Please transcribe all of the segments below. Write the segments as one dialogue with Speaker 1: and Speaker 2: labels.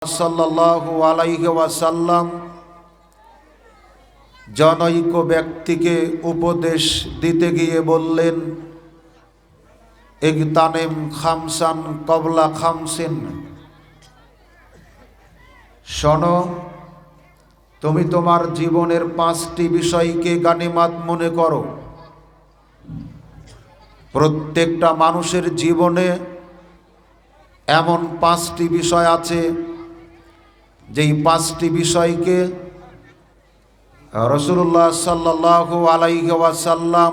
Speaker 1: সাল্লাল্লাহু আলাইহি ওয়াসাল্লাম জনৈক ব্যক্তিকে উপদেশ দিতে গিয়ে বললেন, ইগতানিম খামসান কবলা খামসিন। শোনো, তুমি তোমার জীবনের 5টি বিষয়কে গানিমাত মনে করো। প্রত্যেকটা মানুষের জীবনে এমন 5টি বিষয় আছে যেই 5টি বিষয়কে রাসূলুল্লাহ সাল্লাল্লাহু আলাইহি ওয়াসাল্লাম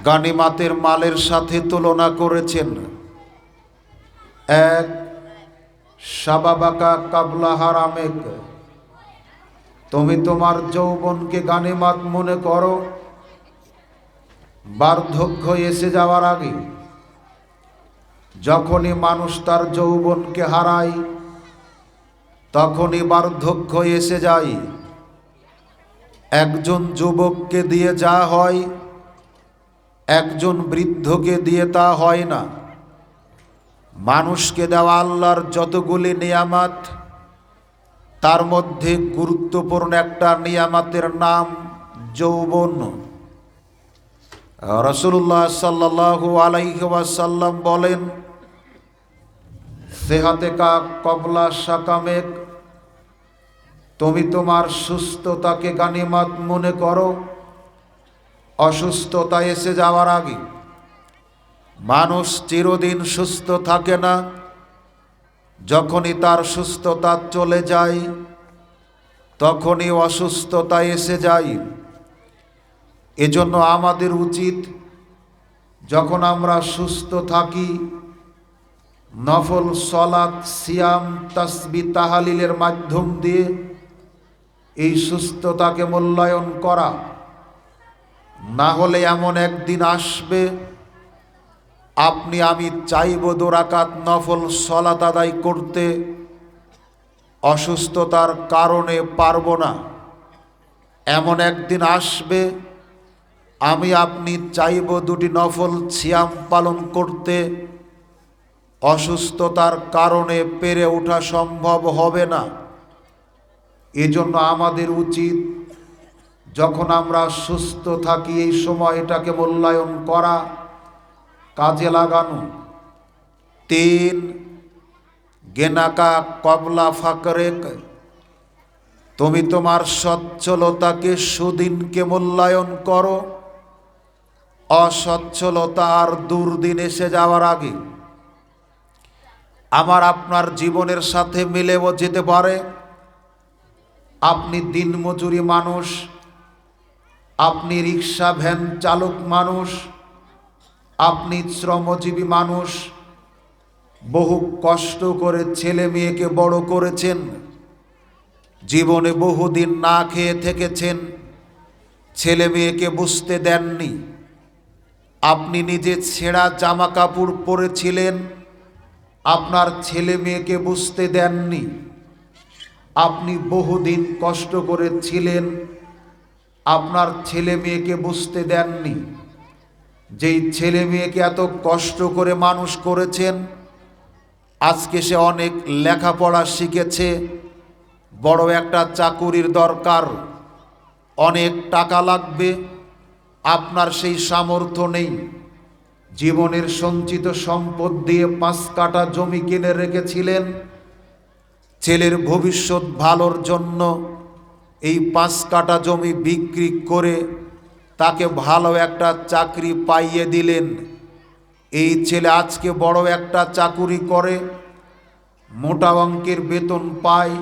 Speaker 1: গানিমাতের মালের সাথে তুলনা করেছেন। 1, শাবাবাকা কাবলা হারামেক। তুমি তোমার যৌবনকে গানিমাত মনে করো বার্ধক্য এসে যাওয়ার আগে। যখনই মানুষ তার যৌবনকে হারায় তখনই বার্ধক্য এসে যায়। একজন যুবককে দিয়ে যা হয় একজন বৃদ্ধকে দিয়ে তা হয় না। মানুষকে দেওয়া আল্লাহর যতগুলি নিয়ামত, তার মধ্যে গুরুত্বপূর্ণ একটা নিয়ামতের নাম যৌবন। রাসূলুল্লাহ সাল্লাল্লাহু আলাইহি ওয়াসাল্লাম বলেন, সেহাতেকা কবলা সাকামেক। তুমি তোমার সুস্থতাকে গানিমাত মনে করো অসুস্থতা এসে যাওয়ার আগে। মানুষ চিরদিন সুস্থ থাকে না, যখনই তার সুস্থতা চলে যায় তখনই অসুস্থতা এসে যায়। এজন্য আমাদের উচিত যখন আমরা সুস্থ থাকি নফল সালাত, সিয়াম, তাসবিহ, তাহালিলের মাধ্যম দিয়ে এই সুস্থতাকে মূল্যায়ন করা। না হলে এমন একদিন আসবে আপনি আমি চাইব 2 রাকাত নফল সালাত আদায় করতে, অসুস্থতার কারণে পারবো না। এমন একদিন আসবে আমি আপনি চাইব 2টি নফল সিয়াম পালন করতে, অসুস্থতার কারণে পেরে ওঠা সম্ভব হবে না। এজন্য আমাদের উচিত যখন আমরা সুস্থ থাকি এই সময়টাকে মূল্যায়ন করা, কাজে লাগানো। 3, গেনাকা কবলা ফাকরেক। তুমি তোমার সচ্ছলতাকে, সুদিনকে মূল্যায়ন করো অসচ্ছলতা আর দুর্দিন এসে যাওয়ার আগে। আমার আপনার জীবনের সাথে মিলেও যেতে পারে। আপনি দিনমজুরি মানুষ, আপনি রিক্সা ভ্যান চালক মানুষ, আপনি শ্রমজীবী মানুষ, বহু কষ্ট করে ছেলে মেয়েকে বড় করেছেন, জীবনে বহুদিন না খেয়ে থেকেছেন, ছেলে মেয়েকে বুঝতে দেননি। আপনি নিজে ছেঁড়া জামা কাপড় পরেছিলেন, আপনার ছেলে মেয়েকে বুঝতে দেননি। আপনি বহুদিন কষ্ট করেছিলেন, আপনার ছেলে মেয়েকে বুঝতে দেননি। যেই ছেলে মেয়েকে এত কষ্ট করে মানুষ করেছেন, আজকে সে অনেক লেখাপড়া শিখেছে, বড় একটা চাকুরির দরকার, অনেক টাকা লাগবে, আপনার সেই সামর্থ্য নেই। জীবনের সঞ্চিত সম্পদ দিয়ে 5 কাঠা জমি কিনে রেখেছিলেন, ছেলের ভবিষ্যৎ ভালোর জন্য এই 5 কাঠা জমি বিক্রি করে তাকে ভালো একটা চাকরি পাইয়ে দিলেন। এই ছেলে আজকে বড় একটা চাকুরি করে, মোটা অঙ্কের বেতন পায়,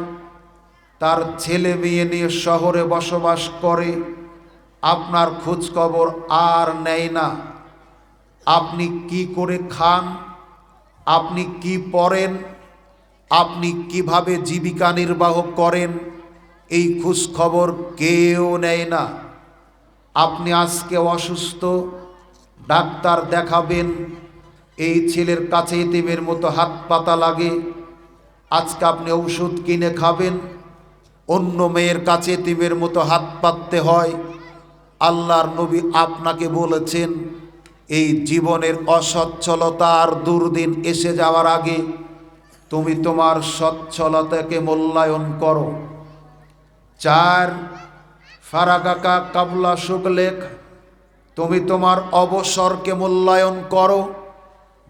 Speaker 1: তার ছেলে মেয়ে নিয়ে শহরে বসবাস করে, আপনার খোঁজ খবর আর নেয় না। আপনি কি করে খান, আপনি কি পরেন, আপনি কিভাবে জীবিকা নির্বাহ করেন, এই খোঁজ খবর কেউ নেয় না। আপনি আজকে অসুস্থ, ডাক্তার দেখাবেন, এই ছেলের কাছে এতিমের মতো হাত পাতা লাগে। আজকে আপনি ঔষধ কিনে খাবেন, অন্য মেয়ের কাছে এতিমের মতো হাত পাততে হয়। আল্লাহর নবী আপনাকে বলেছেন, এই জীবনের অসচ্ছলতা আর দুর্দিন এসে যাওয়ার আগে তুমি তোমার সচ্ছলতাকে মূল্যায়ন করো। 4 ফারাগাকা কাবলা শুকলেক, তুমি তোমার অবসরকে মূল্যায়ন করো।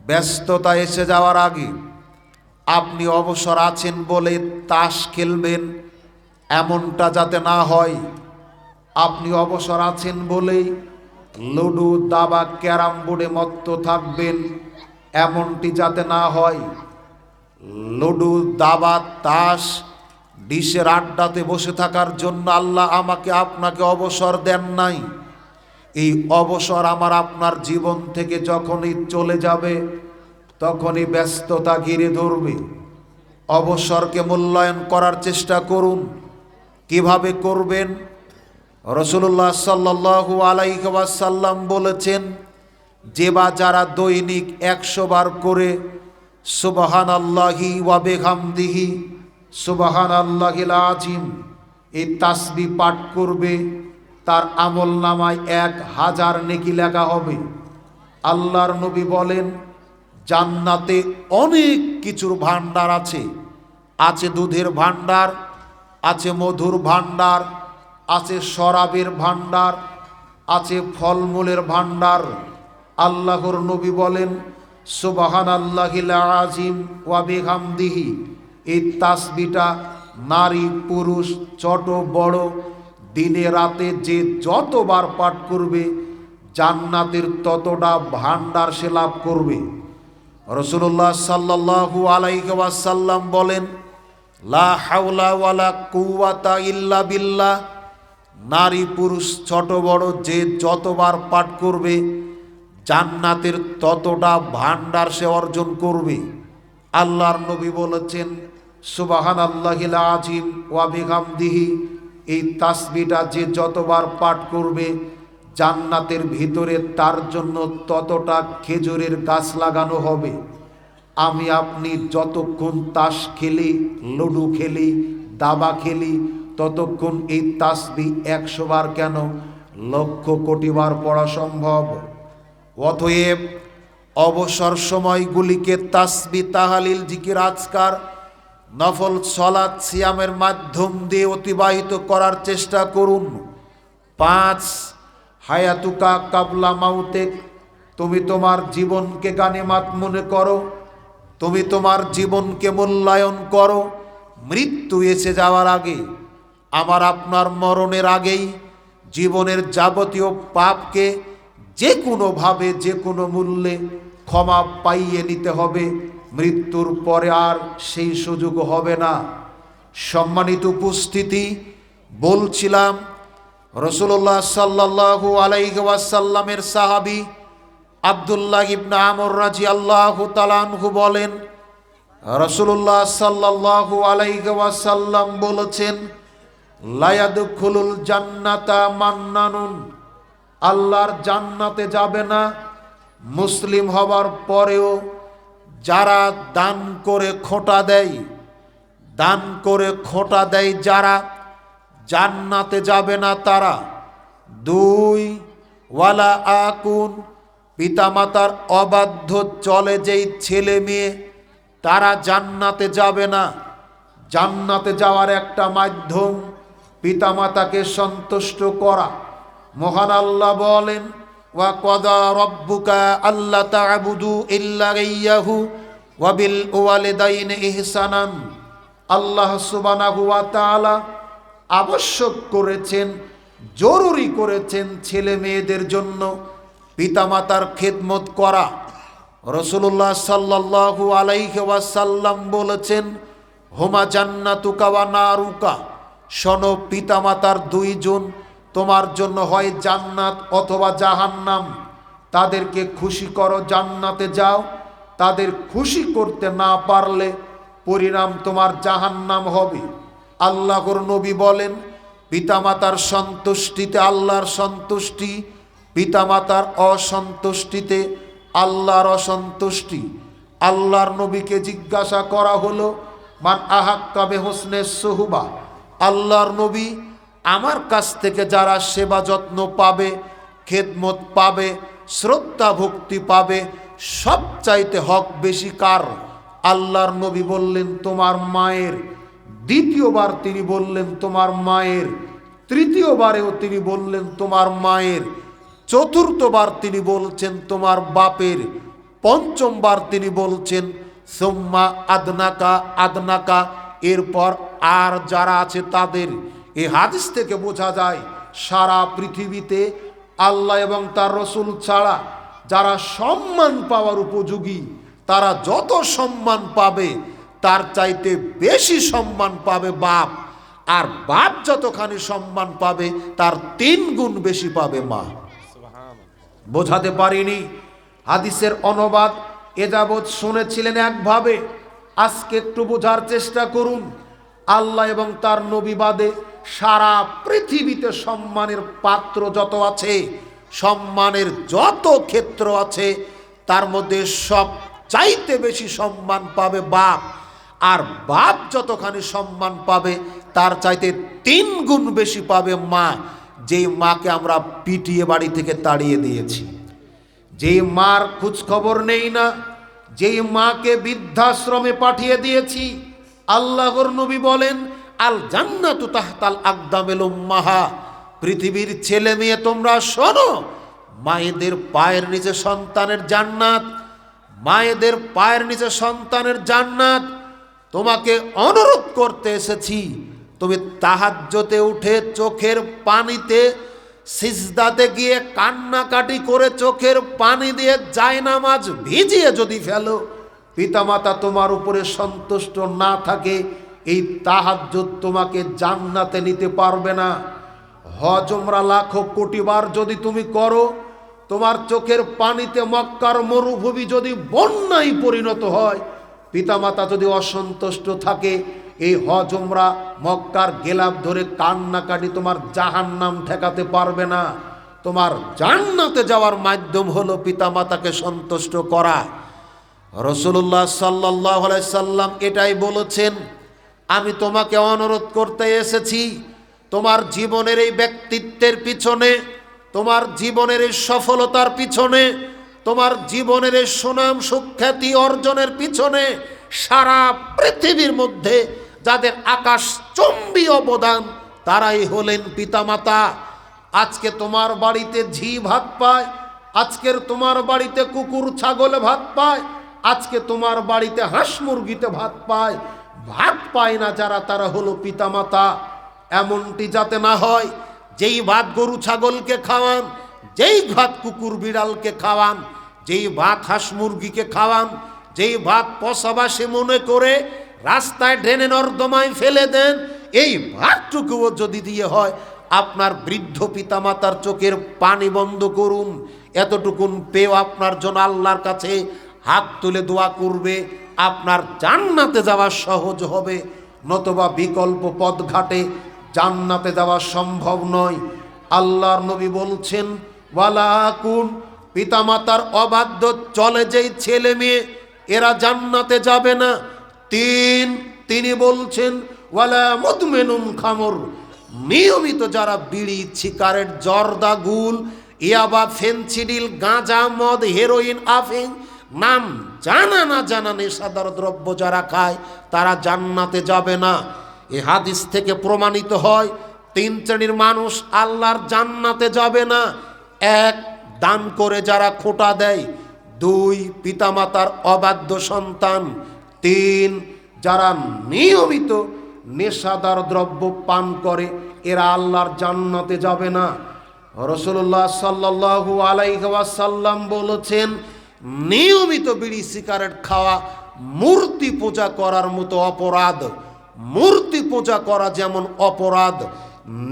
Speaker 1: ব্যস্ততা এসে যাওয়ার আগে আপনি অবসর আছেন বলে তাস খেলবেন, এমনটা যাতে না হয়। আপনি অবসর আছেন বলেই লুডু, দাবা, ক্যারাম বোর্ডে মত্ত থাকবেন, এমনটি যাতে না হয়। লুডু, দাবা, তাস, ডিশের আড্ডাতে বসে থাকার জন্য আল্লাহ আমাকে আপনাকে অবসর দেন নাই। এই অবসর আমার আপনার জীবন থেকে যখনই চলে যাবে তখনই ব্যস্ততা ঘিরে ধরবে। অবসরকে মূল্যায়ন করার চেষ্টা করুন। কিভাবে করবেন? রাসূলুল্লাহ সাল্লাল্লাহু আলাইহি ওয়াসাল্লাম বলেছেন, যে বা যারা দৈনিক 100 বার করে সুবহানাল্লাহি ওয়া বিহামদিহি সুবহানাল্লাহিল আযীম এই তাসবিহ পাঠ করবে, তার আমল নামায় 1000 নেকি লেখা হবে। আল্লাহর নবী বলেন, জান্নাতে অনেক কিছুর ভান্ডার আছে। আছে দুধের ভান্ডার, আছে মধুর ভান্ডার, আছে শরাবের ভান্ডার, আছে ফলমূলের ভান্ডার। আল্লাহর নবী বলেন, সুবহানাল্লাহিল আযীম ওয়া বিহামদিহি এই তাসবিহটা নারী পুরুষ ছোট বড় দিনে রাতে যে যতবার পাঠ করবে জান্নাতের ততটা ভান্ডার সে লাভ করবে। রাসূলুল্লাহ সাল্লাল্লাহু আলাইহি ওয়াসাল্লাম বলেন, লা হাওলা ওয়ালা কুওয়াতা ইল্লা বিল্লাহ, নারী পুরুষ ছোট বড় যে যতবার পাঠ করবে জান্নাতের ততটা ভান্ডার সে অর্জন করবে। আল্লাহর নবী বলেছেন, সুবহানাল্লাহিল আযীম ওয়া বিহামদিহি এই তাসবিহটা যে যতবার পাঠ করবে জান্নাতের ভিতরে তার জন্য ততটা খেজুরের গাছ লাগানো হবে। আমি আপনি যতক্ষণ তাস খেলি, লুডু খেলি, দাবা খেলি, ততক্ষণ এই তাসবিহ 100 বার কেন, লক্ষ কোটি বার পড়া সম্ভব। অতএব অবসর সময়গুলিকে তাসবিহ, তাহালিল, জিকির, আজকার, নফল সালাত, সিয়ামের মাধ্যম দিয়ে অতিবাহিত করার চেষ্টা করুন। 5 হায়াতুকা কাবলা মাউতেক, তুমি তোমার জীবনকে গানিমাত মনে করো, তুমি তোমার জীবনকে মূল্যায়ন করো। মৃত্যু এসে যাওয়ার আগে, আমার আপনার মরণের আগেই জীবনের যাবতীয় পাপকে যে কোনোভাবে যে কোনো মূল্যে ক্ষমা পাইয়ে নিতে হবে। মৃত্যুর পরে আর সেই সুযোগ হবে না। সম্মানিত উপস্থিতি, বলছিলাম রাসূলুল্লাহ সাল্লাল্লাহু আলাইহি ওয়াসাল্লামের সাহাবী আব্দুল্লাহ ইবনে আমর রাদিয়াল্লাহু তাআলা আনহু বলেন, রাসূলুল্লাহ সাল্লাল্লাহু আলাইহি ওয়াসাল্লাম বলেছেন, লা ইয়াদখুলুল জান্নাতা মান্নানুন, আল্লাহর জান্নাতে যাবে না মুসলিম হবার পরেও যারা দান করে খোঁটা দেয়। দান করে খোঁটা দেয় যারা, জান্নাতে যাবে না তারা। 2 ওয়ালা আকুন, পিতামাতার অবাধ্য চলে যেই ছেলে মেয়ে, তারা জান্নাতে যাবে না। জান্নাতে যাওয়ার একটা মাধ্যম পিতামাতাকে সন্তুষ্ট করা। মহান আল্লাহ বলেন, ওয়া ক্বাদা রাব্বুকা আল্লা তা'বুদু ইল্লা ইয়্যাহু ওয়া বিল ওয়ালিদাইনি ইহসানান। আল্লাহ সুবহানাহু ওয়া তাআলা আবশ্যক করেছেন, জরুরি করেছেন ছেলে মেয়েদের জন্য পিতামাতার খেদমত করা। রাসূলুল্লাহ সাল্লাল্লাহু আলাইহি ওয়াসাল্লাম বলেছেন, হুমা জান্নাতুকা ওয়া নারুকা, শোনো পিতামাতার 2 জন তোমার জন্য হয় জান্নাত অথবা জাহান্নাম। তাদেরকে খুশি করো, জান্নাতে যাও। তাদের খুশি করতে না পারলে পরিণাম তোমার জাহান্নাম হবে। আল্লাহর নবী বলেন, পিতামাতার সন্তুষ্টিতে আল্লাহর সন্তুষ্টি, পিতামাতার অসন্তুষ্টিতে আল্লাহর অসন্তুষ্টি। আল্লাহর নবীকে জিজ্ঞাসা করা হলো, মান আহাক্কা বিহুসনে সুহবা, আল্লাহর নবী আমার কাছ থেকে যারা সেবা যত্ন পাবে, খেদমত পাবে, শ্রদ্ধা ভক্তি পাবে, সবচাইতে হক বেশি কার? আল্লাহর নবী বললেন তোমার মায়ের, দ্বিতীয়বার তিনি বললেন তোমার মায়ের, তৃতীয়বারেও তিনি বললেন তোমার মায়ের, চতুর্থবার তিনি বলছেন তোমার বাপের, পঞ্চমবার তিনি বলছেন সুম্মা আদনাকা আদনাকা, এরপর আর যারা আছে তাদের। এই হাদিস থেকে বোঝা যায় সারা পৃথিবীতে আল্লাহ এবং তার রসুল ছাড়া যারা সম্মান পাওয়ার উপযোগী, তারা যত সম্মান পাবে তার চাইতে বেশি সম্মান পাবে বাপ, আর বাপ যতখানি সম্মান পাবে তার 3 গুণ বেশি পাবে মা। বোঝাতে পারিনি? হাদিসের অনুবাদ এ যাবৎ শুনেছিলেন একভাবে, আজকে একটু বোঝার চেষ্টা করুন। আল্লাহ এবং তার নবী বাদে সারা পৃথিবীতে সম্মানের পাত্র যত আছে, সম্মানের যত ক্ষেত্র আছে, তার মধ্যে সব চাইতে বেশি সম্মান পাবে বাপ, আর বাপ যতখানি সম্মান পাবে তার চাইতে 3 গুণ বেশি পাবে মা। যেই মাকে আমরা পিটিয়ে বাড়ি থেকে তাড়িয়ে দিয়েছি, যেই মার খোঁজ খবর নেই না, যেই মাকে বৃদ্ধাশ্রমে পাঠিয়ে দিয়েছি, আল্লাহর নবী বলেন আল জান্নাতু তাহতাল আকদামিল উম্মাহা, পৃথিবীর ছেলে মেয়ে তোমরা শোনো, মায়েদের পায়ের নিচে সন্তানের জান্নাত, মায়েদের পায়ের নিচে সন্তানের জান্নাত। তোমাকে অনুরোধ করতে এসেছি, তুমি তাহাজ্জুদে উঠে চোখের পানিতে সিজদাতে গিয়ে কান্নাকাটি করে চোখের পানি দিয়ে জায়নামাজ ভিজিয়ে যদি ফেলো, পিতামাতা তোমার উপরে সন্তুষ্ট না থাকে, এই তাহাজ্জুদ তোমাকে জান্নাতে নিতে পারবে না। হজ উমরা লাখো কোটি বার যদি তুমি করো, তোমার চোখের পানিতে মক্কার মরুভূমি যদি বন্যায় পরিণত হয়, পিতামাতা যদি অসন্তুষ্ট থাকে, এই হজ উমরা মক্কার গেলাপ ধরে কান্নাকাটি তোমার জাহান্নাম ঠেকাতে পারবে না। তোমার জান্নাতে যাওয়ার মাধ্যম হলো পিতামাতাকে সন্তুষ্ট করা। রাসূলুল্লাহ সাল্লাল্লাহু আলাইহি সাল্লাম এটাই বলেছেন, আমি তোমাকে অনুরোধ করতে এসেছি, তোমার জীবনের এই ব্যক্তিত্বের পিছনে, তোমার জীবনের এই সফলতার পিছনে, তোমার জীবনের এই সুনাম সুখ্যাতি অর্জনের পিছনে সারা পৃথিবীর মধ্যে যাদের আকাশচুম্বী অবদান, তারাই হলেন পিতামাতা। আজকে তোমার বাড়িতে ঝি ভাত পায়, আজকের তোমার বাড়িতে কুকুর ছাগলে ভাত পায়, আজকে তোমার বাড়িতে হাঁস মুরগিতে ভাত পায়, ভাত পায় না যারা, তারা হলো পিতামাতা। এমনটি যাতে না হয় যেই ভাত গরু ছাগলকে খাওয়ান, যেই ভাত কুকুর বিড়ালকে খাওয়ান, যেই ভাত হাঁস মুরগিকে খাওয়ান, যেই ভাত পচাবাসে মনে করে রাস্তায় ড্রেনে নর্দমায় ফেলে দেন, এই ভাতটুকুও যদি দিয়ে হয়, আপনার বৃদ্ধ পিতামাতার চোখের পানি বন্ধ করুন। এতটুকুন পেয়েও আপনার জন্য আল্লাহর কাছে হাত তুলে দোয়া করবে, আপনার জান্নাতে যাওয়া সহজ হবে। নতুবা বিকল্প পথ ঘাটে জান্নাতে যাওয়া সম্ভব নয়। আল্লাহর নবী বলছেন ওয়ালাকুন, পিতামাতার অবাধ্য চলে যেই ছেলে মেয়ে, এরা জান্নাতে যাবে না। তিনি বলছেন ওয়ালা মুদমিনুন খামর, নিয়মিত যারা বিড়ি সিগারেট জর্দা গুল ইয়াবা ফেনসিডিল গাঁজা মদ হেরোইন আফিং নাম জানা না জানা নেশাদার দ্রব্য যারা খায়, তারা জান্নাতে যাবে না। এই হাদিস থেকে প্রমাণিত হয় 3 শ্রেণীর মানুষ আল্লাহর জান্নাতে যাবে না। 1, দান করে যারা খোঁটা দেয়। 2, পিতামাতার অবাধ্য সন্তান। 3, যারা নিয়মিত নেশাদার দ্রব্য পান করে, এরা আল্লাহর জান্নাতে যাবে না। রাসূলুল্লাহ সাল্লাল্লাহু আলাইহি ওয়াসাল্লাম বলেছেন, নিয়মিত বিড়ি সিগারেট খাওয়া মূর্তি পূজা করার মতো অপরাধ। মূর্তি পূজা করা যেমন অপরাধ,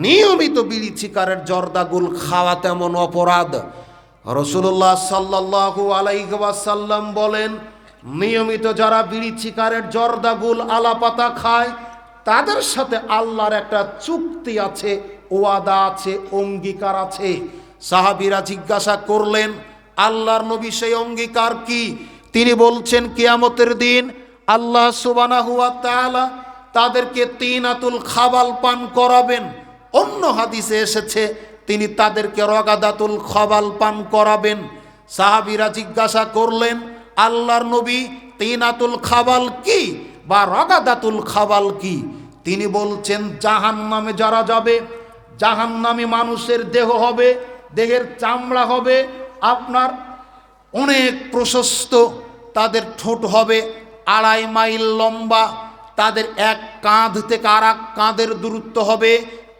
Speaker 1: নিয়মিত বিড়ি সিগারেট জর্দাগুল খাওয়া তেমন অপরাধ। রাসূলুল্লাহ সাল্লাল্লাহু আলাইহি ওয়াসাল্লাম বলেন, নিয়মিত যারা বিড়ি সিগারেট জর্দাগুল আলাপাতা খায়, তাদের সাথে আল্লাহর একটা চুক্তি আছে, ওয়াদা আছে, অঙ্গীকার আছে। সাহাবীরা জিজ্ঞাসা করলেন, আল্লাহর নবী সেই অঙ্গীকার কি? তিনি বলছেন, কিয়ামতের দিন আল্লাহ সুবহানাহু ওয়া তাআলা তাদেরকে তিনাতুল খাবাল পান করাবেন। অন্য হাদিসে এসেছে তিনি তাদেরকে রগাদাতুল খাবাল পান করাবেন। সাহাবীরা জিজ্ঞাসা করলেন, আল্লাহর নবী তিনাতুল খাবাল কি বা রগাদাতুল খাবাল কি? তিনি বলছেন জাহান্নামে যারা যাবে, জাহান্নামী মানুষের দেহ হবে, দেহের চামড়া হবে আপনার অনেক প্রশস্ত, তাদের ঠোঁট হবে 2.5 মাইল লম্বা, তাদের এক কাঁধ থেকে আর এক কাঁধের দূরত্ব হবে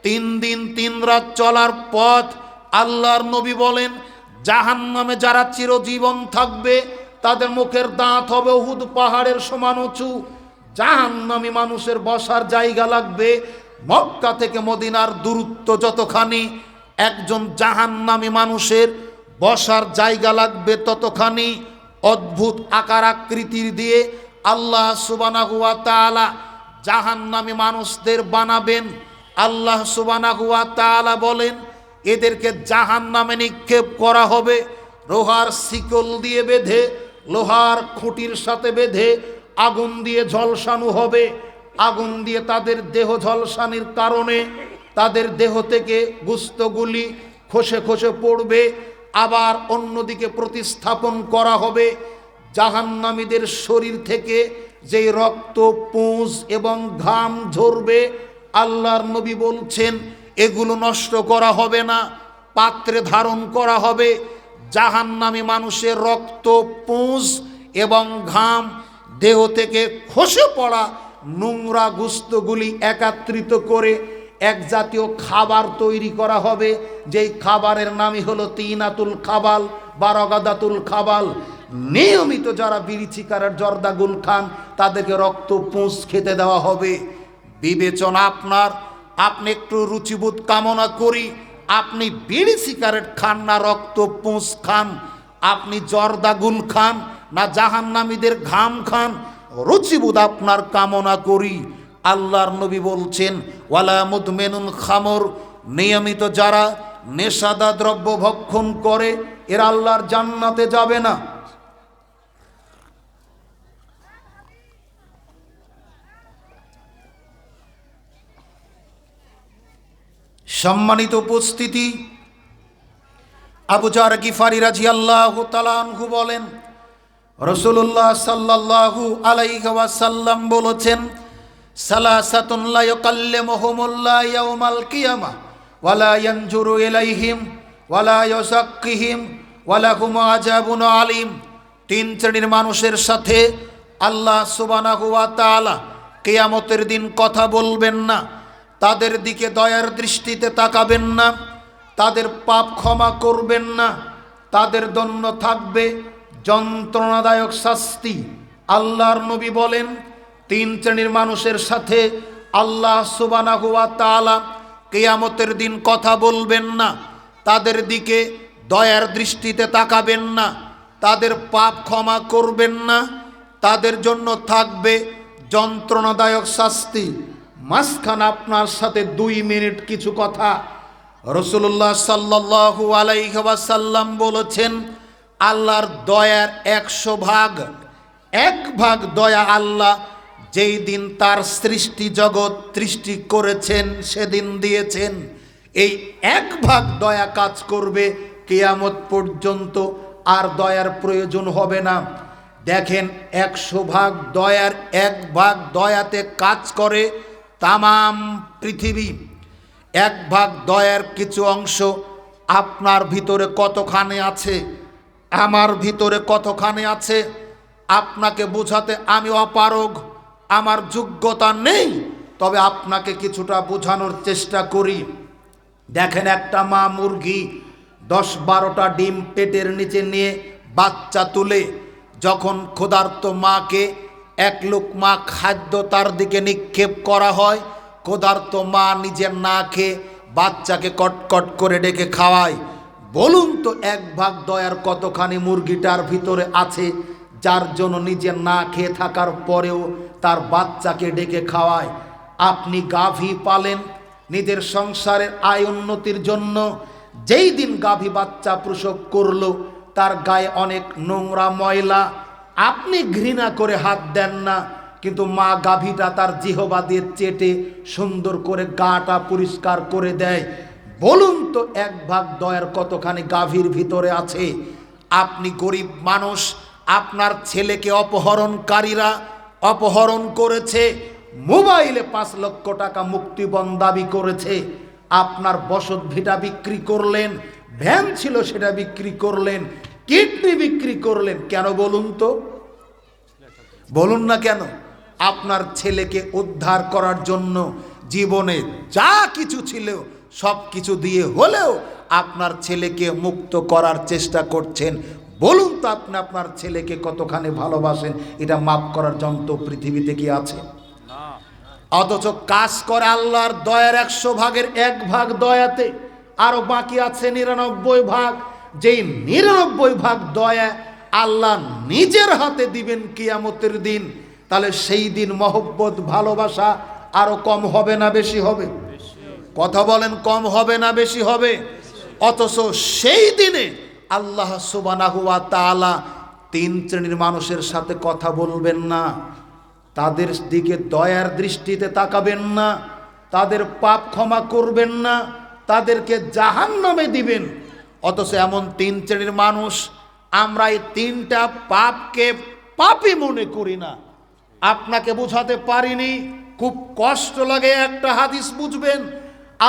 Speaker 1: 3 দিন 3 রাত চলার পথ। আল্লাহর নবী বলেন জাহান্নামে যারা চিরজীবন থাকবে তাদের মুখের দাঁত হবে উহুদ পাহাড়ের সমান উঁচু। জাহান্নামী মানুষের বসার জায়গা লাগবে মক্কা থেকে মদিনার দূরত্ব যতখানি, একজন জাহান্নামী মানুষের বসার জায়গা লাগবে ততখানি। অদ্ভুত আকার আকৃতির দিয়ে আল্লাহ সুবহানাহু ওয়া তাআলা জাহান্নামী মানুষদের বানাবেন। আল্লাহ সুবহানাহু ওয়া তাআলা বলেন এদেরকে জাহান্নামে নিক্ষেপ করা হবে, লোহার শিকল দিয়ে বেঁধে, লোহার খুঁটির সাথে বেঁধে আগুন দিয়ে ঝলসানো হবে। আগুন দিয়ে তাদের দেহ ঝলসানির কারণে তাদের দেহ থেকে গোশতগুলি খসে খসে পড়বে, আবার অন্যদিকে প্রতিস্থাপন করা হবে। জাহান্নামীদের শরীর থেকে যেই রক্ত, পুঁজ এবং ঘাম ঝরবে, আল্লাহর নবী বলছেন এগুলো নষ্ট করা হবে না, পাত্রে ধারণ করা হবে। জাহান্নামী মানুষের রক্ত, পুঁজ এবং ঘাম, দেহ থেকে খসে পড়া নোংরা গোশতগুলি একত্রিত করে এক জাতীয় খাবার তৈরি করা হবে, যেই খাবারের নামই হলো তিনাতুল খাবাল বা রগাদাতুল খাবাল। নিয়মিত যারা বিড়ি সিগারেট জর্দাগুল খান তাদেরকে রক্ত পুঁজ খেতে দেওয়া হবে। বিবেচনা আপনার, আপনি একটু রুচিবোধ কামনা করি, আপনি বিড়ি সিগারেট খান না রক্ত পুঁজ খান, আপনি জর্দাগুল খান না জাহান্নামীদের ঘাম খান, রুচিবোধ আপনার কামনা করি। আল্লাহর নবী বলছেন ওয়ালা মুদমিনুল খামর, নিয়মিত যারা নেশাদা দ্রব্য ভক্ষণ করে এরা আল্লাহর জান্নাতে যাবে না। সম্মানিত উপস্থিতি, আবু যার গিফারি রাদিয়াল্লাহু তাআলা আনহু বলেন রাসূলুল্লাহ সাল্লাল্লাহু আলাইহি ওয়াসাল্লাম বলেছেন সালাসাতুন লা ইয়াকাল্লিমুহুমুল্লাহু ইয়াওমাল কিয়ামাহ ওয়া লা ইয়ানজুরু ইলাইহিম ওয়া লা ইউযাক্কিহিম ওয়া লাহুম আযাবুন আলীম। 3 শ্রেণীর মানুষের সাথে আল্লাহ সুবহানাহু ওয়া তাআলা কিয়ামতের দিন কথা বলবেন না, তাদের দিকে দয়ার দৃষ্টিতে তাকাবেন না, তাদের পাপ ক্ষমা করবেন না, তাদের জন্য থাকবে যন্ত্রণাদায়ক শাস্তি। আল্লাহর নবী বলেন 3 শ্রেণীর মানুষের সাথে আল্লাহ সুবহানাহু ওয়া তাআলা কিয়ামতের দিন কথা বলবেন না, তাদের দিকে দয়ার দৃষ্টিতে তাকাবেন না, তাদের পাপ ক্ষমা করবেন না, তাদের জন্য থাকবে যন্ত্রণাদায়ক শাস্তি। মাঝখানে আপনার সাথে 2 মিনিট কিছু কথা। রাসূলুল্লাহ সাল্লাল্লাহু আলাইহি ওয়াসাল্লাম বলেছেন আল্লাহর দয়ার 100 ভাগ, 1 ভাগ দয়া আল্লাহ যেই দিন তার সৃষ্টি জগৎ সৃষ্টি করেছেন সেদিন দিয়েছেন। এই 1 ভাগ দয়া কাজ করবে কিয়ামত পর্যন্ত, আর দয়ার প্রয়োজন হবে না। দেখেন 100 ভাগ দয়ার 1 ভাগ দয়াতে কাজ করে তামাম পৃথিবী। 1 ভাগ দয়ার কিছু অংশ আপনার ভিতরে কতখানি আছে, আমার ভিতরে কতখানি আছে, আপনাকে বোঝাতে আমি অপারগ, আমার যোগ্যতা নেই, তবে আপনাকে কিছুটা বোঝানোর চেষ্টা করি। দেখেন একটা মা মুরগি 10-12টা ডিম পেটের নিচে নিয়ে বাচ্চা তুলে, যখন ক্ষুধার্ত মাকে 1 লোকমা খাদ্য তার দিকে নিক্ষেপ করা হয়, ক্ষুধার্ত মা নিজে না খেয়ে বাচ্চাকে কটকট করে ডেকে খাওয়ায়। বলুন তো 1 ভাগ দয়ার কতখানি মুরগিটার ভিতরে আছে, যার জন্য নিজে না খেয়ে থাকার পরেও তার বাচ্চাকে ডেকে খাওয়ায়। আপনি গাভী পালেন নিজের সংসারের আয় উন্নতির জন্য, যেই দিন গাভী বাচ্চা প্রসব করলো তার গায়ে অনেক নোংরা ময়লা, আপনি ঘৃণা করে হাত দেন না, কিন্তু মা গাভীটা তার জিহবা দিয়ে চেটে সুন্দর করে গাটা পরিষ্কার করে দেয়। বলুন তো 1 ভাগ দয়ার কতখানি গাভীর ভিতরে আছে। আপনি গরিব মানুষ, আপনার ছেলেকে অপহরণকারীরা অপহরণ করেছে, মোবাইলে 5 লক্ষ টাকা মুক্তিপণ দাবি করেছে, আপনার বসত ভিটা বিক্রি করলেন, ভ্যান ছিল সেটা বিক্রি করলেন, কিডনি বিক্রি করলেন, কেন বলুন তো? বলুন না কেন? আপনার ছেলেকে উদ্ধার করার জন্য জীবনে যা কিছু ছিল সব কিছু দিয়ে হলেও আপনার ছেলেকে মুক্ত করার চেষ্টা করছেন। বলুন তো আপনি আপনার ছেলেকে কতখানি ভালোবাসেন? এটা মাপ করার যন্ত্র পৃথিবীতে কি আছে? অথচ কাজ করে আল্লাহর দয়ার 100 ভাগের 1 ভাগ দয়াতে, আরো বাকি আছে 99 ভাগ। যেই 99 ভাগ দয়া আল্লাহ নিজের হাতে দিবেন কিয়ামতের দিন, তাহলে সেই দিন মহব্বত ভালোবাসা আরো কম হবে না বেশি হবে? কথা বলেন, কম হবে না বেশি হবে? অথচ সেই দিনে আল্লাহ সুবহানাহু ওয়া তাআলা 3 শ্রেণীর মানুষের সাথে কথা বলবেন না, তাদের দিকে দয়ার দৃষ্টিতে তাকাবেন না, তাদের পাপ ক্ষমা করবেন না, তাদেরকে জাহান্নামে দিবেন। অথচ এমন 3 শ্রেণীর মানুষ, আমরা এই 3টা পাপকে পাপই মনে করি না। আপনাকে বোঝাতে পারিনি, খুব কষ্ট লাগে। একটা হাদিস বুঝবেন,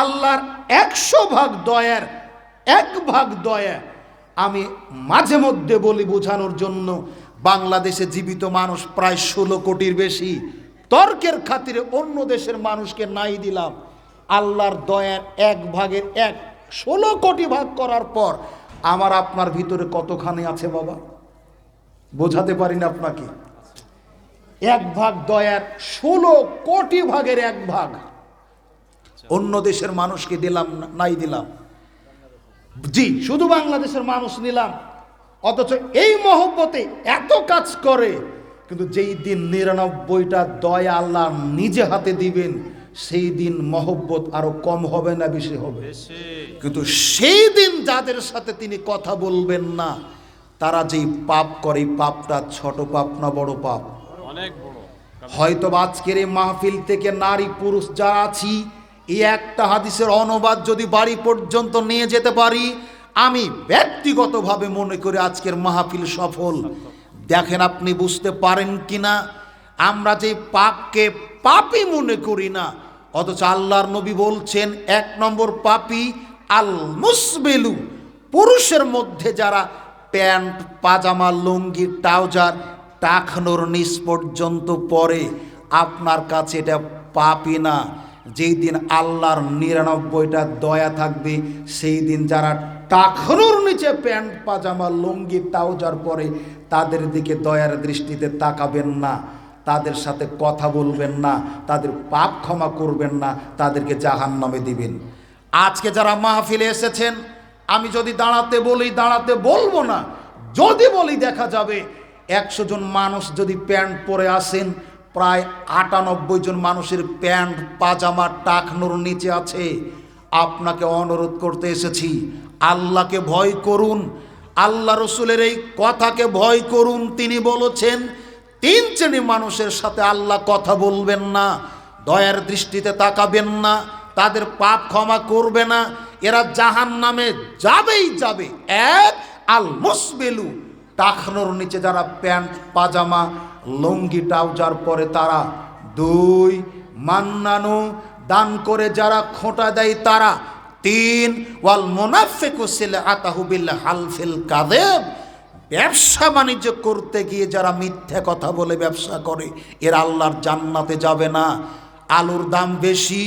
Speaker 1: আল্লাহর 100 ভাগ দয়ার 1 ভাগ দয়া। আমি মাঝে মধ্যে বলি বোঝানোর জন্য, বাংলাদেশে জীবিত মানুষ প্রায় 16 কোটির বেশি। তর্কের খাতিরে অন্য দেশের মানুষকে নাই দিলাম, আল্লাহর দয়ার 1 ভাগের 1 16 কোটি ভাগ করার পর আমার আপনার ভিতরে কতখানি আছে বাবা? বোঝাতে পারি না আপনাকে। 1 ভাগ দয়ার 16 কোটি ভাগের 1 ভাগ অন্য দেশের মানুষকে দিলাম না, নাই দিলাম। জি, শুধু বাংলাদেশের মানুষ নিলাম। অথচ এই মহব্বতে এত কাজ করে, কিন্তু যেই দিন 99টা দয়া আল্লাহ নিজে হাতে দিবেন, সেই দিন মহব্বত আরো কম হবে না বেশি হবে? কিন্তু সেই দিন যাদের সাথে তিনি কথা বলবেন না, তারা যেই পাপ করে, পাপটা ছোট পাপ না বড় পাপ? অনেক বড়। হয়তো আজকের এই মাহফিল থেকে নারী পুরুষ যারা আছি, এই একটা হাদিসের অনুবাদ যদি বাড়ি পর্যন্ত নিয়ে যেতে পারি, আমি ব্যক্তিগতভাবে মনে করি আজকের মাহফিল সফল। দেখেন আপনি বুঝতে পারেন কিনা, আমরা যে পাপকে পাপই মনে করি না, অথচ আল্লাহর নবী বলছেন 1 নম্বর পাপী আল মুসবিলু, পুরুষের মধ্যে যারা প্যান্ট পাজামা লুঙ্গি ট্রাউজার টাকনোর নিচ পর্যন্ত পরে, আপনার কাছে এটা পাপই না। যেই দিন আল্লাহর 99টা দয়া থাকবে, সেই দিন যারা টাকনোর নিচে প্যান্ট পাজামা লুঙ্গি ট্রাউজার পরে, তাদের দিকে দয়ার দৃষ্টিতে তাকাবেন না, তাদের সাথে কথা বলবেন না, তাদের পাপ ক্ষমা করবেন না, তাদেরকে জাহান্নামে দিবেন। আজকে যারা মাহফিলে এসেছেন, আমি যদি দাঁড়াতে বলি দাঁড়াতে বলবো না, যদি বলি দেখা যাবে 100 জন মানুষ যদি প্যান্ট পরে আসেন, প্রায় 98 জন মানুষের প্যান্ট পাজামা টাকনোর নিচে আছে। আপনাকে অনুরোধ করতে এসেছি, আল্লাহকে ভয় করুন, আল্লাহ রসুলের এই কথাকে ভয় করুন। তিনি বলেছেন 3 শ্রেণীর মানুষের সাথে আল্লাহ কথা বলবেন না, দয়ার দৃষ্টিতে তাকাবেন না, তাদের পাপ ক্ষমা করবে না, এরা জাহান্নামে যাবেই যাবে। 1 আল মুসবিলু, টাকনোর নিচে যারা প্যান্ট পাজামা লুঙ্গি ট্রাউজার পরে তারা। 2 মান্নানু, দান করে যারা খোঁটা দেয় তারা। 3 ওয়াল মুনাফিকু সিলআতাহু বিল হালফিল কাযিব, ব্যবসা বাণিজ্য করতে গিয়ে যারা মিথ্যা কথা বলে ব্যবসা করে, এরা আল্লাহর জান্নাতে যাবে না। আলুর দাম বেশি,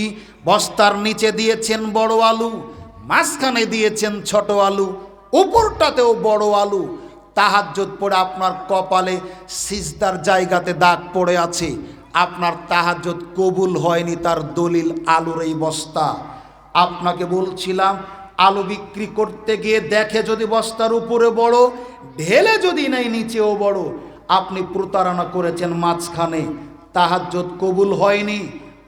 Speaker 1: বস্তার নিচে দিয়েছেন বড় আলু, মাঝখানে দিয়েছেন ছোট আলু, উপরটাতেও বড় আলু। তাহাজ্জুদ পড়ে আপনার কপালে সিজদার জায়গাতে দাগ পড়ে আছে, আপনার তাহাজ্জুদ কবুল হয়নি, তার দলিল আলুর এই বস্তা। আপনাকে বলছিলাম, আলু বিক্রি করতে গিয়ে দেখে যদি বস্তার উপরে বড়, ঢেলে যদি নাই নিচেও বড়, আপনি প্রতারণা করেছেন মাঝখানে, তাহাজ্জুদ কবুল হয়নি।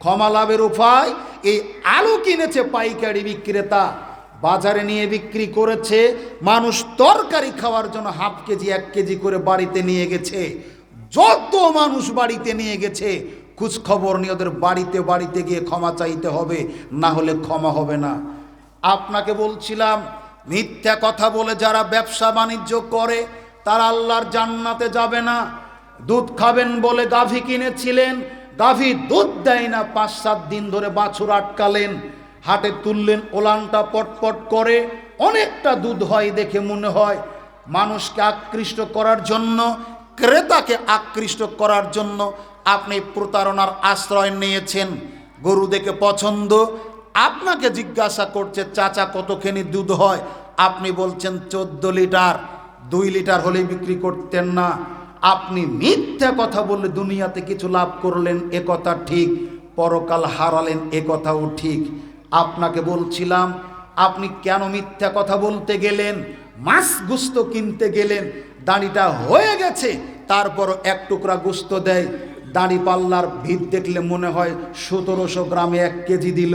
Speaker 1: ক্ষমা লাভের উপায়, এই আলু কিনেছে পাইকারি বিক্রেতা, বাজারে নিয়ে বিক্রি করেছে, মানুষ তরকারি খাওয়ার জন্য হাফ কেজি 1 কেজি করে বাড়িতে নিয়ে গেছে। যত মানুষ বাড়িতে নিয়ে গেছে, খোঁজ খবর নিয়ে ওদের বাড়িতে বাড়িতে গিয়ে ক্ষমা চাইতে হবে, না হলে ক্ষমা হবে না। আপনাকে বলছিলাম, মিথ্যা কথা বলে যারা ব্যবসা বাণিজ্য করে, তারা আল্লাহর জান্নাতে যাবে না। দুধ খাবেন বলে গাভী কিনেছিলেন, গাভী দুধ দেয় না, 5-7 দিন ধরে বাছুর আটকালেন, হাটে তুললেন, ওলানটা পটপট করে, অনেকটা দুধ হয় দেখে মনে হয় মানুষকে আকৃষ্ট করার জন্য, ক্রেতাকে আকৃষ্ট করার জন্য আপনি প্রতারণার আশ্রয় নিয়েছেন। গরু দেখে পছন্দ, আপনাকে জিজ্ঞাসা করছে চাচা কতখানি দুধ হয়, আপনি বলছেন 14 লিটার, 2 লিটার হলেই বিক্রি করতেন না। আপনি মিথ্যা কথা বললে দুনিয়াতে কিছু লাভ করলেন, এ কথা ঠিক, পরকাল হারালেন, এ কথাও ঠিক। আপনাকে বলছিলাম আপনি কেন মিথ্যা কথা বলতে গেলেন? মাছ গোস্ত কিনতে গেলেন, দাড়িটা হয়ে গেছে, তারপরও 1 টুকরা গোস্ত দেয়, দাড়ি পাল্লার ভিত দেখলে মনে হয় 1700 গ্রামে 1 কেজি দিল,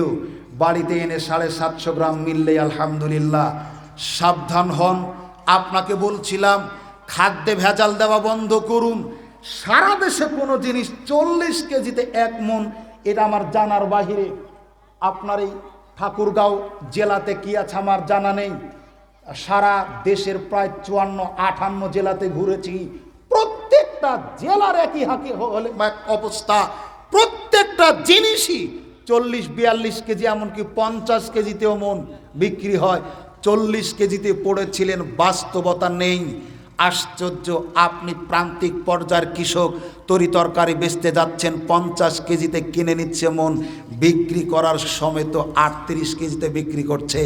Speaker 1: বাড়িতে এনে 750 গ্রাম মিললে আলহামদুলিল্লাহ। সাবধান হন। আপনাকে বলছিলাম খাদ্যে ভেজাল দেওয়া বন্ধ করুন। সারা দেশে কোনো জিনিস 40 কেজিতে 1 মণ, এটা আমার জানার বাহিরে। আপনার এই ঠাকুরগাঁও জেলাতে কি আছে আমার জানা নেই, সারা দেশের প্রায় 54-58 জেলাতে ঘুরেছি, প্রত্যেকটা জেলার একই হাকি হলে অবস্থা, প্রত্যেকটা জিনিসই 40-42 কেজি, এমনকি 50 কেজিতেও মন বিক্রি হয়। 40 কেজিতে পড়েছিলেন, বাস্তবতা নেই। আশ্চর্য, আপনি প্রান্তিক পর্যায়ের কৃষক, তরি তরকারি বেচতে যাচ্ছেন, 50 কেজিতে কিনে নিচ্ছে মন, বিক্রি করার সময় তো 38 কেজিতে বিক্রি করছে।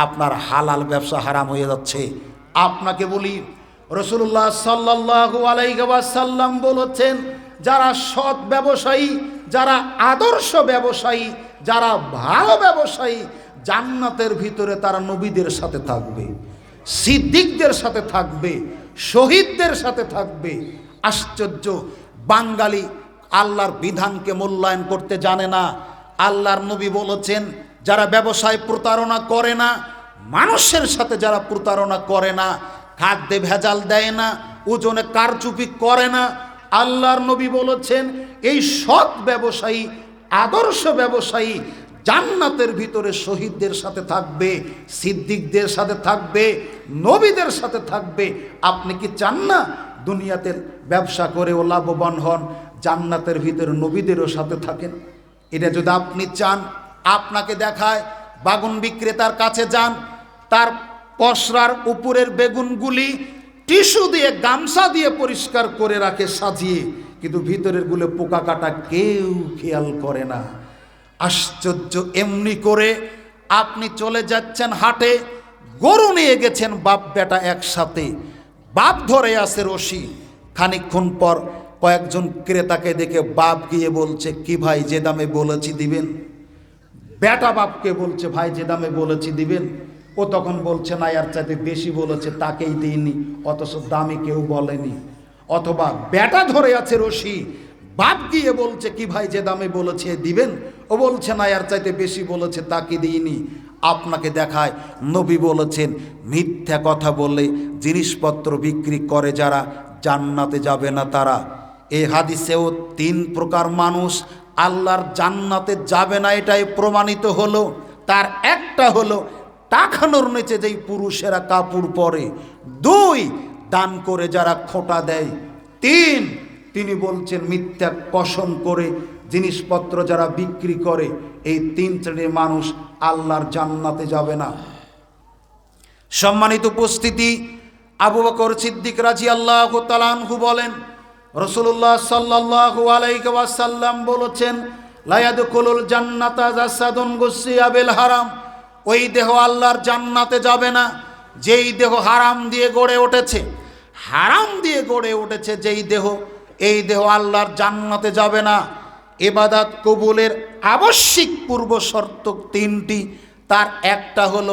Speaker 1: আপনার হালাল ব্যবসা হারাম হয়ে যাচ্ছে। আপনাকে বলি রাসূলুল্লাহ সাল্লাল্লাহু আলাইহি ওয়াসাল্লাম বলেছেন, যারা সৎ ব্যবসায়ী, যারা আদর্শ ব্যবসায়ী, যারা ভালো ব্যবসায়ী, জান্নাতের ভিতরে তারা নবীদের সাথে থাকবে, সিদ্দিকদের সাথে থাকবে, শহীদদের সাথে থাকবে। আশ্চর্য, বাঙালি আল্লাহর বিধানকে মূল্যায়ন করতে জানে না। আল্লাহর নবী বলেছেন, যারা ব্যবসায় প্রতারণা করে না, মানুষের সাথে যারা প্রতারণা করে না, খাদ্যে ভেজাল দেয় না, ওজনে কারচুপি করে না, আল্লাহর নবী বলেছেন এই সৎ ব্যবসায়ী, আদর্শ ব্যবসায়ী জান্নাতের ভিতরে শহীদদের সাথে থাকবে, সিদ্দিকদের সাথে থাকবে, নবীদের সাথে থাকবে। আপনি কি চান না দুনিয়াতে ব্যবসা করেও লাভবান হন, জান্নাতের ভিতরে নবীদেরও সাথে থাকেন? এটা যদি আপনি চান, আপনাকে দেখায়, বাগুন বিক্রেতার কাছে যান, তার পসরার উপরের বেগুনগুলি টিস্যু দিয়ে, গামছা দিয়ে পরিষ্কার করে রাখে সাজিয়ে, কিন্তু ভিতরের গুলো পোকা কাটা কেউ খেয়াল করে না। আশ্চর্য, এমনি করে আপনি চলে যাচ্ছেন হাটে, গরু নিয়ে গেছেন বাপ বেটা একসাথে, বাপ ধরে আছে রশি, খানিকক্ষণ পর কয়েকজন ক্রেতাকে দেখে বাপ গিয়ে বলছে, কি ভাই যে দামে বলেছি দিবেন? বেটা বাপকে বলছে, ভাই যে দামে বলেছি দিবেন? ও তখন বলছে, না আর চাইতে বেশি বলেছে, তাকেই দিইনি, অথচ দামে কেউ বলেনি। অথবা বেটা ধরে আছে রশি, বাপ গিয়ে বলছে, কি ভাই যে দামে বলেছে দিবেন? ও বলছে, না আর চাইতে বেশি বলেছে, তাকে দিইনি। আপনাকে দেখায়, নবী বলেছেন মিথ্যা কথা বলে জিনিসপত্র বিক্রি করে যারা, জান্নাতে যাবে না তারা। এই হাদিসেও 3 প্রকার মানুষ আল্লাহর জান্নাতে যাবে না, এটাই প্রমাণিত হলো। তার একটা হলো টাকানোর নিচে যেই পুরুষেরা কাপড় পরে, 2 দান করে যারা খোঁটা দেয়, 3 তিনি বলছেন মিথ্যা কসম করে জিনিসপত্র যারা বিক্রি করে। এই 3 শ্রেণীর মানুষ আল্লাহর জান্নাতে যাবে না। সম্মানিত উপস্থিতি, আবু বকর সিদ্দিক রাদিয়াল্লাহু তাআলা আনহু বলেন, রাসূলুল্লাহ সাল্লাল্লাহু আলাইহি ওয়াসাল্লাম বলেছেন, লা ইয়াদখুলুল জান্নাতা জাসাদুন গুসিয়া বিল হারাম, ওই দেহ আল্লাহর জান্নাতে যাবে না যেই দেহ হারাম দিয়ে গড়ে উঠেছে। হারাম দিয়ে গড়ে উঠেছে যেই দেহ, এই দেহ আল্লাহর জান্নাতে যাবে না। ইবাদত কবুলের আবশ্যিক পূর্ব শর্ত 3টি, তার একটা হলো